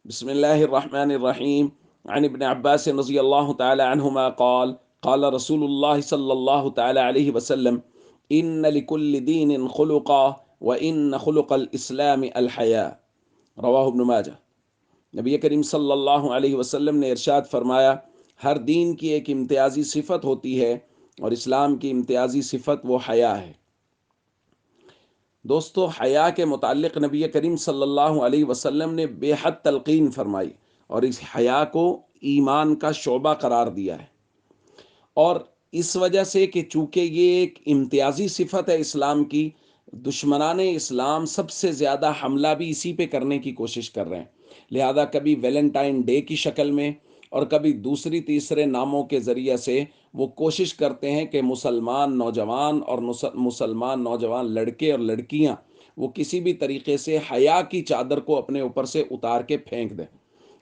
بسم الله الرحمن الرحيم. عن ابن عباس رضي الله تعالى عنهما قال قال رسول الله صلى الله تعالى عليه وسلم: إن لكل دين خلقا وإن خلق الإسلام الحياء. رواہ ابن ماجہ۔ نبی کریم صلی اللہ علیہ وسلم نے ارشاد فرمایا، ہر دین کی ایک امتیازی صفت ہوتی ہے اور اسلام کی امتیازی صفت وہ حیا ہے۔ دوستو، حیا کے متعلق نبی کریم صلی اللہ علیہ وسلم نے بے حد تلقین فرمائی اور اس حیا کو ایمان کا شعبہ قرار دیا ہے، اور اس وجہ سے کہ چونکہ یہ ایک امتیازی صفت ہے اسلام کی، دشمنان اسلام سب سے زیادہ حملہ بھی اسی پہ کرنے کی کوشش کر رہے ہیں، لہذا کبھی ویلنٹائن ڈے کی شکل میں اور کبھی دوسری تیسرے ناموں کے ذریعے سے وہ کوشش کرتے ہیں کہ مسلمان نوجوان اور مسلمان نوجوان لڑکے اور لڑکیاں وہ کسی بھی طریقے سے حیا کی چادر کو اپنے اوپر سے اتار کے پھینک دیں۔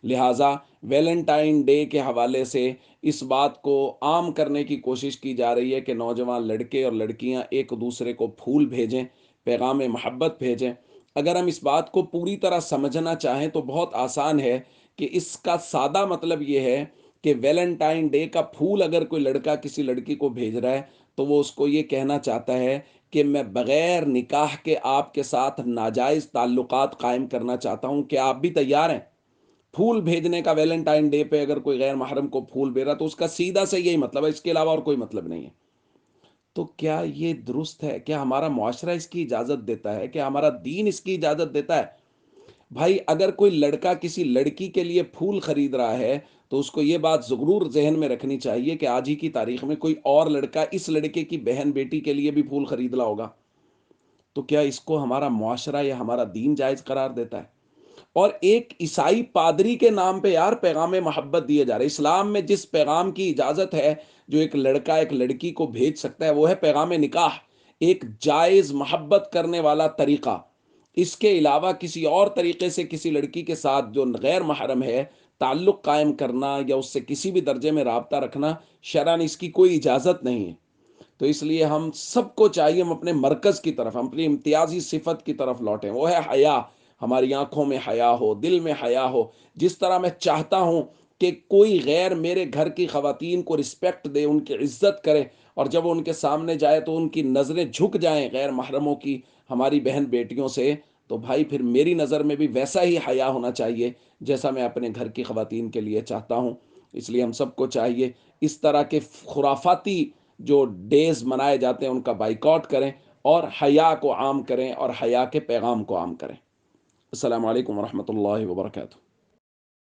لہٰذا ویلنٹائن ڈے کے حوالے سے اس بات کو عام کرنے کی کوشش کی جا رہی ہے کہ نوجوان لڑکے اور لڑکیاں ایک دوسرے کو پھول بھیجیں، پیغام محبت بھیجیں۔ اگر ہم اس بات کو پوری طرح سمجھنا چاہیں تو بہت آسان ہے کہ اس کا سادہ مطلب یہ ہے کہ ویلنٹائن ڈے کا پھول اگر کوئی لڑکا کسی لڑکی کو بھیج رہا ہے تو وہ اس کو یہ کہنا چاہتا ہے کہ میں بغیر نکاح کے آپ کے ساتھ ناجائز تعلقات قائم کرنا چاہتا ہوں، کیا آپ بھی تیار ہیں؟ پھول بھیجنے کا ویلنٹائن ڈے پہ اگر کوئی غیر محرم کو پھول بھیج رہا تو اس کا سیدھا سے یہی مطلب ہے، اس کے علاوہ اور کوئی مطلب نہیں ہے۔ تو کیا یہ درست ہے؟ کیا ہمارا معاشرہ اس کی اجازت دیتا ہے؟ کیا ہمارا دین اس کی اجازت دیتا ہے؟ بھائی، اگر کوئی لڑکا کسی لڑکی کے لیے پھول خرید رہا ہے تو اس کو یہ بات ضرور ذہن میں رکھنی چاہیے کہ آج ہی کی تاریخ میں کوئی اور لڑکا اس لڑکے کی بہن بیٹی کے لیے بھی پھول خرید رہا ہوگا، تو کیا اس کو ہمارا معاشرہ یا ہمارا دین جائز قرار دیتا ہے؟ اور ایک عیسائی پادری کے نام پہ یار پیغام محبت دیے جا رہے ہیں۔ اسلام میں جس پیغام کی اجازت ہے جو ایک لڑکا ایک لڑکی کو بھیج سکتا ہے وہ ہے پیغام نکاح، ایک جائز محبت کرنے والا طریقہ۔ اس کے علاوہ کسی اور طریقے سے کسی لڑکی کے ساتھ جو غیر محرم ہے تعلق قائم کرنا یا اس سے کسی بھی درجے میں رابطہ رکھنا، شرعاً اس کی کوئی اجازت نہیں ہے۔ تو اس لیے ہم سب کو چاہیے ہم اپنے مرکز کی طرف، ہم اپنی امتیازی صفت کی طرف لوٹیں، وہ ہے حیا۔ ہماری آنکھوں میں حیا ہو، دل میں حیا ہو۔ جس طرح میں چاہتا ہوں کہ کوئی غیر میرے گھر کی خواتین کو رسپیکٹ دے، ان کی عزت کرے، اور جب وہ ان کے سامنے جائے تو ان کی نظریں جھک جائیں غیر محرموں کی، ہماری بہن بیٹیوں سے، تو بھائی پھر میری نظر میں بھی ویسا ہی حیا ہونا چاہیے جیسا میں اپنے گھر کی خواتین کے لیے چاہتا ہوں۔ اس لیے ہم سب کو چاہیے اس طرح کے خرافاتی جو ڈیز منائے جاتے ہیں ان کا بائیکاٹ کریں اور حیا کو عام کریں اور حیا کے پیغام کو عام کریں۔ السلام علیکم ورحمۃ اللہ وبرکاتہ۔